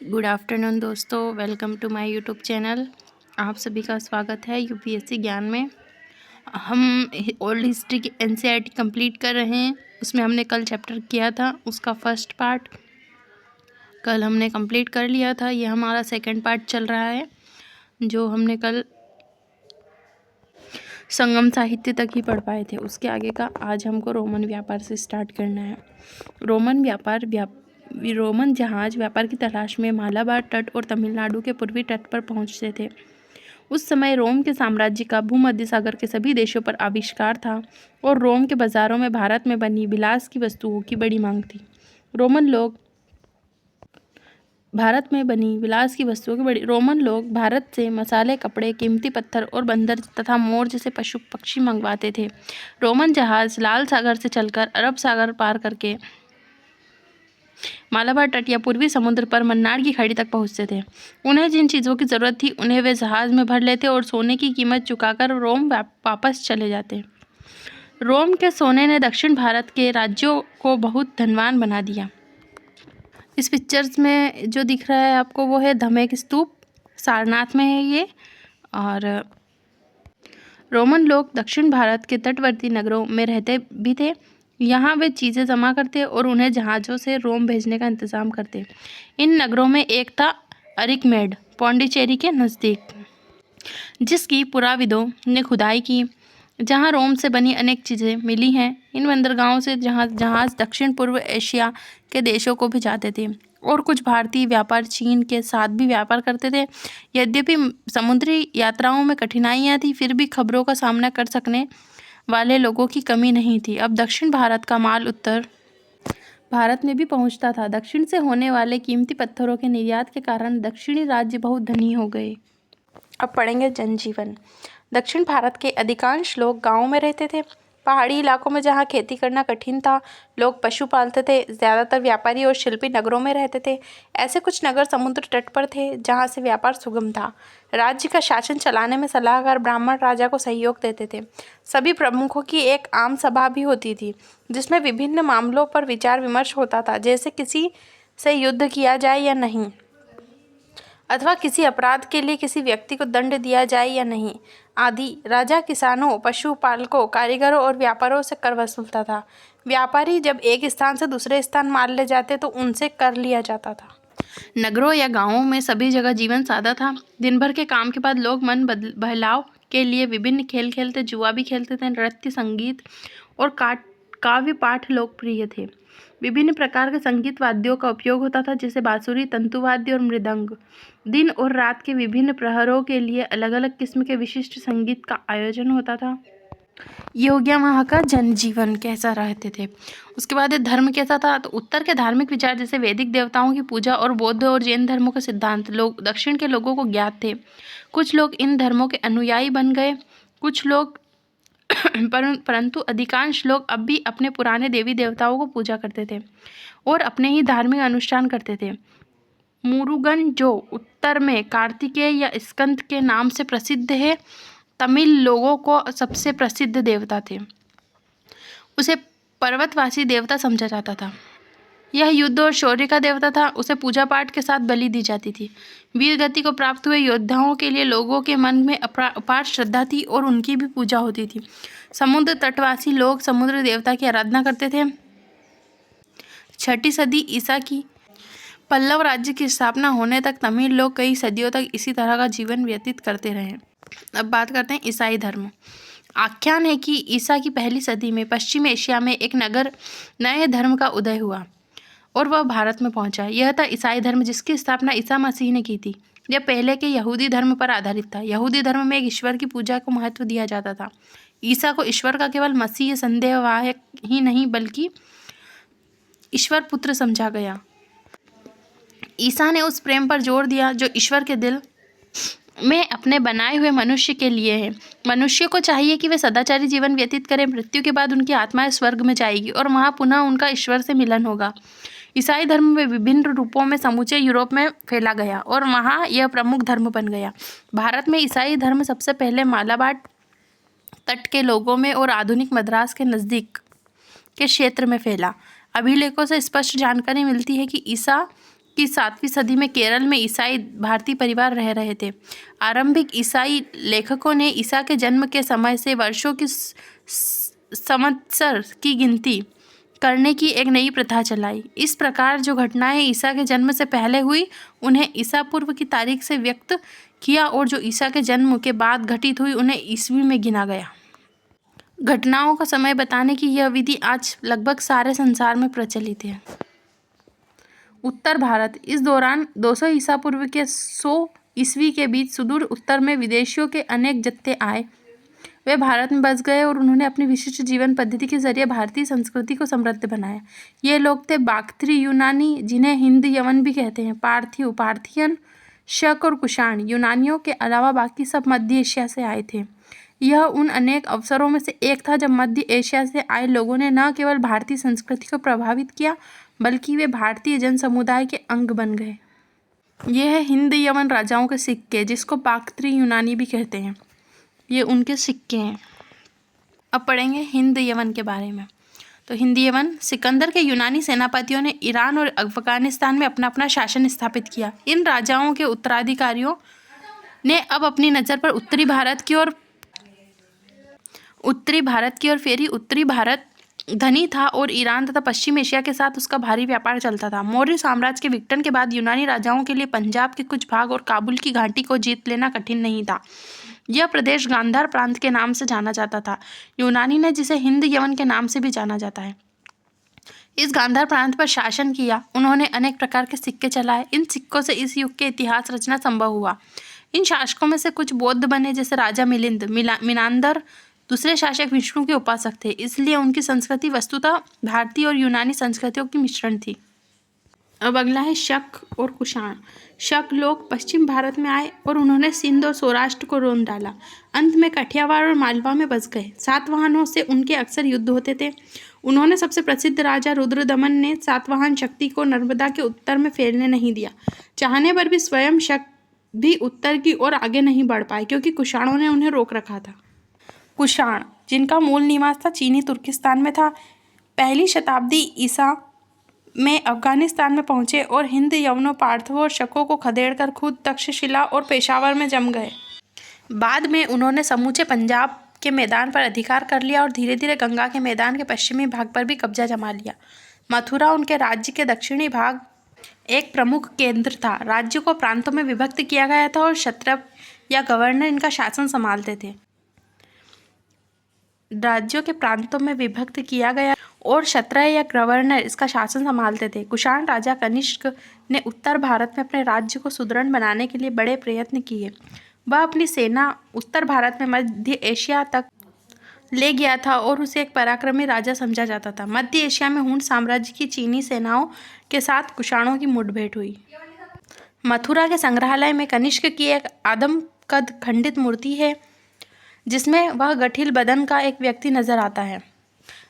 Good afternoon दोस्तों, welcome to my YouTube channel. आप सभी का स्वागत है यूपीएससी ज्ञान में। हम ओल्ड हिस्ट्री की एनसीईआरटी कंप्लीट कर रहे हैं। उसमें हमने कल चैप्टर किया था, उसका फर्स्ट पार्ट कल हमने कंप्लीट कर लिया था। ये हमारा सेकंड पार्ट चल रहा है, जो हमने कल संगम साहित्य तक ही पढ़ पाए थे। उसके आगे का आज हमको रोमन व्यापार से स्टार्ट करना है। रोमन जहाज व्यापार की तलाश में मालाबार तट और तमिलनाडु के पूर्वी तट पर पहुंचते थे। उस समय रोम के साम्राज्य का भूमध्य सागर के सभी देशों पर आविष्कार था और रोम के बाजारों में भारत में बनी विलास की वस्तुओं की बड़ी मांग थी। रोमन लोग भारत से मसाले, कपड़े, कीमती पत्थर और बंदर तथा मोर जैसे पशु पक्षी मंगवाते थे। रोमन जहाज लाल सागर से चलकर अरब सागर पार करके मालाबार तट या पूर्वी समुद्र पर मन्नार की खाड़ी तक पहुंचते थे। उन्हें जिन चीज़ों की ज़रूरत थी उन्हें वे जहाज में भर लेते और सोने की कीमत चुकाकर रोम वापस चले जाते। रोम के सोने ने दक्षिण भारत के राज्यों को बहुत धनवान बना दिया। इस पिक्चर्स में जो दिख रहा है आपको वो है धमेक स्तूप, सारनाथ में है ये। और रोमन लोग दक्षिण भारत के तटवर्ती नगरों में रहते भी थे। यहाँ वे चीज़ें जमा करते और उन्हें जहाज़ों से रोम भेजने का इंतज़ाम करते। इन नगरों में एक था अरिकमेड, पौंडीचेरी के नज़दीक, जिसकी पुराविदों ने खुदाई की, जहाँ रोम से बनी अनेक चीज़ें मिली हैं। इन बंदरगाहों से जहाज़ दक्षिण पूर्व एशिया के देशों को भी जाते थे और कुछ भारतीय व्यापार चीन के साथ भी व्यापार करते थे। यद्यपि समुद्री यात्राओं में कठिनाइयाँ थी, फिर भी खबरों का सामना कर सकने वाले लोगों की कमी नहीं थी। अब दक्षिण भारत का माल उत्तर भारत में भी पहुंचता था। दक्षिण से होने वाले कीमती पत्थरों के निर्यात के कारण दक्षिणी राज्य बहुत धनी हो गए। अब पढ़ेंगे जनजीवन। दक्षिण भारत के अधिकांश लोग गांवों में रहते थे। पहाड़ी इलाकों में जहां खेती करना कठिन था, लोग पशु पालते थे। ज़्यादातर व्यापारी और शिल्पी नगरों में रहते थे। ऐसे कुछ नगर समुद्र तट पर थे जहां से व्यापार सुगम था। राज्य का शासन चलाने में सलाहकार ब्राह्मण राजा को सहयोग देते थे। सभी प्रमुखों की एक आम सभा भी होती थी, जिसमें विभिन्न मामलों पर विचार विमर्श होता था, जैसे किसी से युद्ध किया जाए या नहीं, अथवा किसी अपराध के लिए किसी व्यक्ति को दंड दिया जाए या नहीं आदि। राजा किसानों, पशुपालकों, कारीगरों और व्यापारियों से कर वसूलता था। व्यापारी जब एक स्थान से दूसरे स्थान माल ले जाते तो उनसे कर लिया जाता था। नगरों या गांवों में सभी जगह जीवन सादा था। दिन भर के काम के बाद लोग मन बहलाव के लिए विभिन्न खेल खेलते, जुआ भी खेलते थे। नृत्य, संगीत और काव्य पाठ लोकप्रिय थे। विभिन्न प्रकार के संगीत वाद्यों का उपयोग होता था, जैसे बांसुरी, तंतुवाद्य और मृदंग। दिन और रात के विभिन्न प्रहरों के लिए अलग अलग किस्म के विशिष्ट संगीत का आयोजन होता था। ये हो गया वहाँ का जनजीवन, कैसा रहते थे। उसके बाद धर्म कैसा था, तो उत्तर के धार्मिक विचार जैसे वैदिक देवताओं की पूजा और बौद्ध और जैन धर्मों के सिद्धांत लोग दक्षिण के लोगों को ज्ञात थे। कुछ लोग इन धर्मों के अनुयायी बन गए, कुछ लोग परंतु अधिकांश लोग अब भी अपने पुराने देवी देवताओं को पूजा करते थे और अपने ही धार्मिक अनुष्ठान करते थे। मुरुगन, जो उत्तर में कार्तिकेय या स्कंद के नाम से प्रसिद्ध है, तमिल लोगों को सबसे प्रसिद्ध देवता थे। उसे पर्वतवासी देवता समझा जाता था। यह युद्ध और शौर्य का देवता था। उसे पूजा पाठ के साथ बलि दी जाती थी। वीर गति को प्राप्त हुए योद्धाओं के लिए लोगों के मन में अपार श्रद्धा थी और उनकी भी पूजा होती थी। समुद्र तटवासी लोग समुद्र देवता की आराधना करते थे। 6वीं सदी ईसा की पल्लव राज्य की स्थापना होने तक तमिल लोग कई सदियों तक इसी तरह का जीवन व्यतीत करते रहे। अब बात करते हैं ईसाई धर्म। आख्यान है कि ईसा की पहली सदी में पश्चिम एशिया में एक नए धर्म का उदय हुआ और वह भारत में पहुंचा। यह था ईसाई धर्म, जिसकी स्थापना ईसा मसीह ने की थी। यह पहले के यहूदी धर्म पर आधारित था। यहूदी धर्म में एक ईश्वर की पूजा को महत्व दिया जाता था। ईसा को ईश्वर का केवल मसीह संदेहवाहक ही नहीं बल्कि ईश्वर पुत्र समझा गया। ईसा ने उस प्रेम पर जोर दिया जो ईश्वर के दिल में अपने बनाए हुए मनुष्य के लिए है। मनुष्य को चाहिए कि वे सदाचारी जीवन व्यतीत करें। मृत्यु के बाद उनकी आत्माएं स्वर्ग में जाएगी और वहां पुनः उनका ईश्वर से मिलन होगा। ईसाई धर्म में विभिन्न रूपों में समूचे यूरोप में फैला गया और वहां यह प्रमुख धर्म बन गया। भारत में ईसाई धर्म सबसे पहले मालाबार तट के लोगों में और आधुनिक मद्रास के नज़दीक के क्षेत्र में फैला। अभिलेखों से स्पष्ट जानकारी मिलती है कि ईसा की 7वीं सदी में केरल में ईसाई भारतीय परिवार रह रहे थे। आरंभिक ईसाई लेखकों ने ईसा के जन्म के समय से वर्षों की संवत्सर की गिनती करने की एक नई प्रथा चलाई। इस प्रकार जो घटनाएं ईसा के जन्म से पहले हुई उन्हें ईसा पूर्व की तारीख से व्यक्त किया और जो ईसा के जन्म के बाद घटित हुई उन्हें ईस्वी में गिना गया। घटनाओं का समय बताने की यह विधि आज लगभग सारे संसार में प्रचलित है। उत्तर भारत। इस दौरान 200 ईसा पूर्व के 100 ईस्वी के बीच सुदूर उत्तर में विदेशियों के अनेक जत्थे आए। वे भारत में बस गए और उन्होंने अपनी विशिष्ट जीवन पद्धति के जरिए भारतीय संस्कृति को समृद्ध बनाया। ये लोग थे बाक्ट्री यूनानी, जिन्हें हिंद यवन भी कहते हैं, पार्थिव, पार्थियन, शक और कुषाण। यूनानियों के अलावा बाकी सब मध्य एशिया से आए थे। यह उन अनेक अवसरों में से एक था जब मध्य एशिया से आए लोगों ने न केवल भारतीय संस्कृति को प्रभावित किया बल्कि वे भारतीय जन समुदाय के अंग बन गए। यह है हिंद यवन राजाओं के सिक्के, जिसको बाक्ट्री यूनानी भी कहते हैं। ये उनके सिक्के हैं। अब पढ़ेंगे हिंद यवन के बारे में। तो हिंद यवन सिकंदर के यूनानी सेनापतियों ने ईरान और अफगानिस्तान में अपना अपना शासन स्थापित किया। इन राजाओं के उत्तराधिकारियों ने अब अपनी नज़र पर उत्तरी भारत की ओर फेरी। उत्तरी भारत धनी था और ईरान तथा पश्चिम एशिया के साथ उसका भारी व्यापार चलता था। मौर्य साम्राज्य के विघटन के बाद यूनानी राजाओं के लिए पंजाब के कुछ भाग और काबुल की घाटी को जीत लेना कठिन नहीं था। यह प्रदेश गांधार प्रांत के नाम से जाना जाता था। यूनानी ने जिसे हिंद यवन के नाम से भी जाना जाता है, इस गांधार प्रांत पर शासन किया। उन्होंने अनेक प्रकार के सिक्के चलाए। इन सिक्कों से इस युग के इतिहास रचना संभव हुआ। इन शासकों में से कुछ बौद्ध बने, जैसे राजा मिलिंद। मिनांदर दूसरे शासक विष्णु के उपासक थे, इसलिए उनकी संस्कृति वस्तुतः भारतीय और यूनानी संस्कृतियों की मिश्रण थी। अब अगला है शक और कुषाण। शक लोग पश्चिम भारत में आए और उन्होंने सिंध और सौराष्ट्र को रोन डाला। अंत में कठियावाड़ और मालवा में बस गए। सातवाहनों से उनके अक्सर युद्ध होते थे। उन्होंने सबसे प्रसिद्ध राजा रुद्रदमन ने सातवाहन शक्ति को नर्मदा के उत्तर में फैलने नहीं दिया। चाहने पर भी स्वयं शक भी उत्तर की ओर आगे नहीं बढ़ पाए, क्योंकि कुषाणों ने उन्हें रोक रखा था। कुषाण, जिनका मूल निवास था चीनी तुर्किस्तान में था, पहली शताब्दी ईसा में अफगानिस्तान में पहुंचे और हिंद यवनों, पार्थवों और शकों को खदेड़कर खुद तक्षशिला और पेशावर में जम गए। बाद में उन्होंने समूचे पंजाब के मैदान पर अधिकार कर लिया और धीरे धीरे गंगा के मैदान के पश्चिमी भाग पर भी कब्जा जमा लिया। मथुरा उनके राज्य के दक्षिणी भाग एक प्रमुख केंद्र था। राज्य को प्रांतों में विभक्त किया गया था और क्षत्रप या गवर्नर इनका शासन संभालते थे। राज्यों के प्रांतों में विभक्त किया गया और क्षत्रिय या गवर्नर इसका शासन संभालते थे। कुषाण राजा कनिष्क ने उत्तर भारत में अपने राज्य को सुदृढ़ बनाने के लिए बड़े प्रयत्न किए। वह अपनी सेना उत्तर भारत में मध्य एशिया तक ले गया था और उसे एक पराक्रमी राजा समझा जाता था। मध्य एशिया में हुन साम्राज्य की चीनी सेनाओं के साथ कुषाणों की मुठभेड़ हुई। मथुरा के संग्रहालय में कनिष्क की एक आदमकद खंडित मूर्ति है, जिसमें वह गठिल बदन का एक व्यक्ति नजर आता है।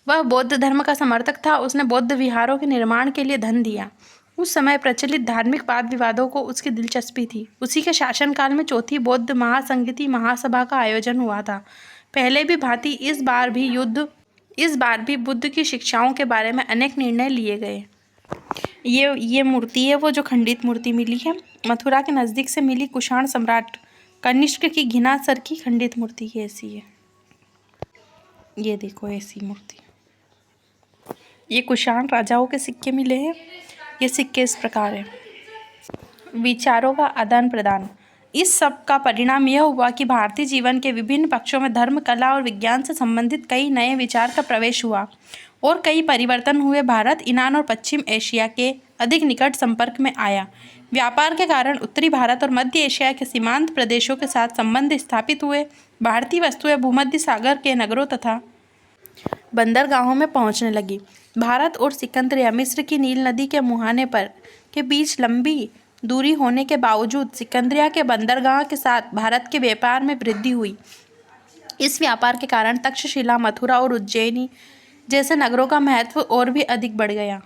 वह बौद्ध धर्म का समर्थक था। उसने बौद्ध विहारों के निर्माण के लिए धन दिया। उस समय प्रचलित धार्मिक वाद विवादों को उसकी दिलचस्पी थी। उसी के शासनकाल में चौथी बौद्ध महासंगति महासभा का आयोजन हुआ था। पहले भी भांति इस बार भी बुद्ध की शिक्षाओं के बारे में अनेक निर्णय लिए गए। ये मूर्ति है वो जो खंडित मूर्ति मिली है, मथुरा के नज़दीक से मिली। कुषाण सम्राट कनिष्क की घिना सर की खंडित मूर्ति की ऐसी है। ये देखो ऐसी मूर्ति। ये कुषाण राजाओं के सिक्के मिले हैं। ये सिक्के इस प्रकार हैं। विचारों का आदान प्रदान। इस सब का परिणाम यह हुआ कि भारतीय जीवन के विभिन्न पक्षों में धर्म, कला और विज्ञान से संबंधित कई नए विचार का प्रवेश हुआ और कई परिवर्तन हुए। भारत ईरान और पश्चिम एशिया के अधिक निकट संपर्क में आया। व्यापार के कारण उत्तरी भारत और मध्य एशिया के सीमांत प्रदेशों के साथ संबंध स्थापित हुए। भारतीय वस्तुएं भूमध्य सागर के नगरों तथा बंदरगाहों में पहुंचने लगी। भारत और सिकंदरिया, मिस्र की नील नदी के मुहाने पर के बीच लंबी दूरी होने के बावजूद सिकंदरिया के बंदरगाह के साथ भारत के व्यापार में वृद्धि हुई। इस व्यापार के कारण तक्षशिला, मथुरा और उज्जैनी जैसे नगरों का महत्व और भी अधिक बढ़ गया।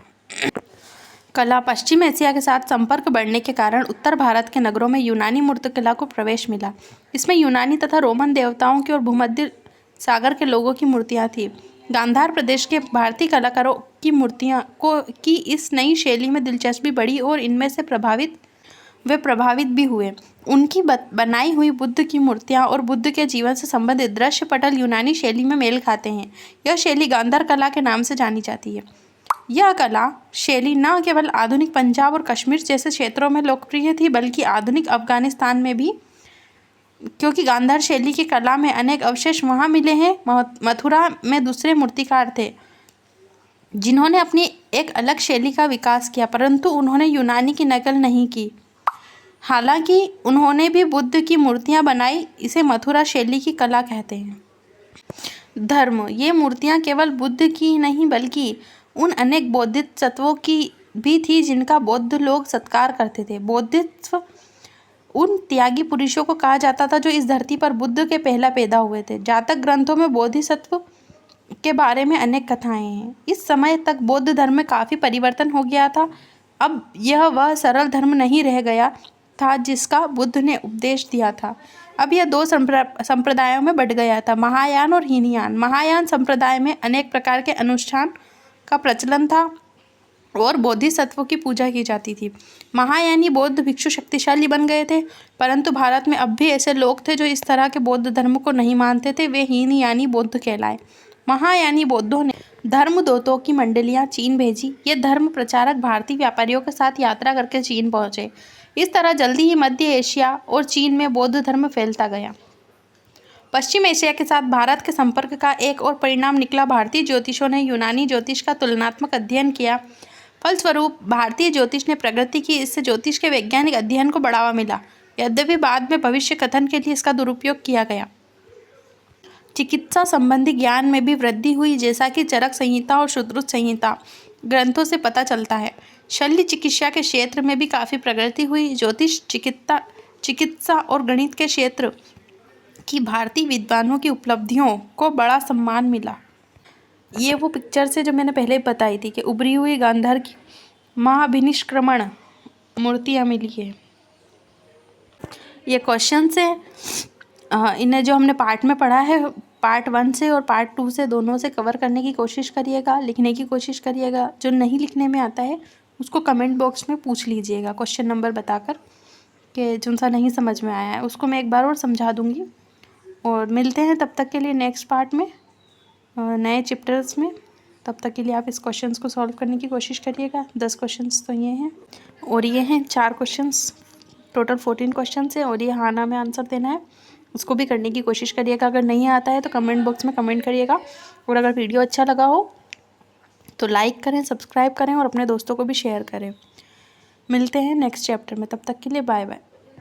कला। पश्चिम एशिया के साथ संपर्क बढ़ने के कारण उत्तर भारत के नगरों में यूनानी मूर्तिकला को प्रवेश मिला। इसमें यूनानी तथा रोमन देवताओं की और भूमध्य सागर के लोगों की मूर्तियाँ थीं। गांधार प्रदेश के भारतीय कलाकारों की मूर्तियाँ की इस नई शैली में दिलचस्पी बढ़ी और इनमें से प्रभावित भी हुए। उनकी बनाई हुई बुद्ध की मूर्तियाँ और बुद्ध के जीवन से संबंधित दृश्य पटल यूनानी शैली में मेल खाते हैं। यह शैली गांधार कला के नाम से जानी जाती है। यह कला शैली न केवल आधुनिक पंजाब और कश्मीर जैसे क्षेत्रों में लोकप्रिय थी, बल्कि आधुनिक अफगानिस्तान में भी, क्योंकि गांधार शैली की कला में अनेक अवशेष वहाँ मिले हैं। मथुरा में दूसरे मूर्तिकार थे जिन्होंने अपनी एक अलग शैली का विकास किया, परंतु उन्होंने यूनानी की नकल नहीं की। हालांकि उन्होंने भी बुद्ध की मूर्तियाँ बनाई। इसे मथुरा शैली की कला कहते हैं। धर्म, ये मूर्तियाँ केवल बुद्ध की नहीं बल्कि उन अनेक बौद्धिक तत्वों की भी थी जिनका बौद्ध लोग सत्कार करते थे। बौद्धित्व उन त्यागी पुरुषों को कहा जाता था जो इस धरती पर बुद्ध के पहला पैदा हुए थे। जातक ग्रंथों में बोधिसत्व के बारे में अनेक कथाएं हैं। इस समय तक बौद्ध धर्म में काफ़ी परिवर्तन हो गया था। अब यह वह सरल धर्म नहीं रह गया था जिसका बुद्ध ने उपदेश दिया था। अब यह दो संप्रदायों में बढ़ गया था, महायान और हीनयान। महायान संप्रदाय में अनेक प्रकार के अनुष्ठान का प्रचलन था और बोधिसत्वों की पूजा की जाती थी। महायानी बौद्ध भिक्षु शक्तिशाली बन गए थे, परंतु भारत में अब भी ऐसे लोग थे जो इस तरह के बौद्ध धर्म को नहीं मानते थे। वे हीनयानी बौद्ध कहलाए। महायानी बौद्धों ने धर्मदूतों की मंडलियां चीन भेजी। ये धर्म प्रचारक भारतीय व्यापारियों के साथ यात्रा करके चीन पहुंचे। इस तरह जल्दी ही मध्य एशिया और चीन में बौद्ध धर्म फैलता गया। पश्चिम एशिया के साथ भारत के संपर्क का एक और परिणाम निकला। भारतीय ज्योतिषों ने यूनानी ज्योतिष का तुलनात्मक अध्ययन किया। फलस्वरूप भारतीय ज्योतिष ने प्रगति की। इससे ज्योतिष के वैज्ञानिक अध्ययन को बढ़ावा मिला। यद्यपि बाद में भविष्य कथन के लिए इसका दुरुपयोग किया गया। चिकित्सा संबंधी ज्ञान में भी वृद्धि हुई, जैसा कि चरक संहिता और श्रुत संहिता ग्रंथों से पता चलता है। शल्य चिकित्सा के क्षेत्र में भी काफ़ी प्रगति हुई। ज्योतिष, चिकित्सा और गणित के क्षेत्र की भारतीय विद्वानों की उपलब्धियों को बड़ा सम्मान मिला। ये वो पिक्चर्स है जो मैंने पहले बताई थी कि उभरी हुई गांधार की महाभिनिष्क्रमण मूर्तियाँ मिली है। ये क्वेश्चन से इन्हें जो हमने पार्ट में पढ़ा है, पार्ट 1 से और पार्ट 2 से, दोनों से कवर करने की कोशिश करिएगा, लिखने की कोशिश करिएगा। जो नहीं लिखने में आता है उसको कमेंट बॉक्स में पूछ लीजिएगा क्वेश्चन नंबर बताकर कि जो सा नहीं समझ में आया है उसको मैं एक बार और समझा दूँगी। और मिलते हैं तब तक के लिए नेक्स्ट पार्ट में नए चैप्टर्स में। तब तक के लिए आप इस क्वेश्चंस को सॉल्व करने की कोशिश करिएगा। 10 क्वेश्चंस तो ये हैं और ये हैं 4 क्वेश्चंस, टोटल 14 क्वेश्चंस हैं और ये हाँ ना में आंसर देना है। उसको भी करने की कोशिश करिएगा। अगर नहीं आता है तो कमेंट बॉक्स में कमेंट करिएगा। और अगर वीडियो अच्छा लगा हो तो लाइक करें, सब्सक्राइब करें और अपने दोस्तों को भी शेयर करें। मिलते हैं नेक्स्ट चैप्टर में। तब तक के लिए बाय बाय।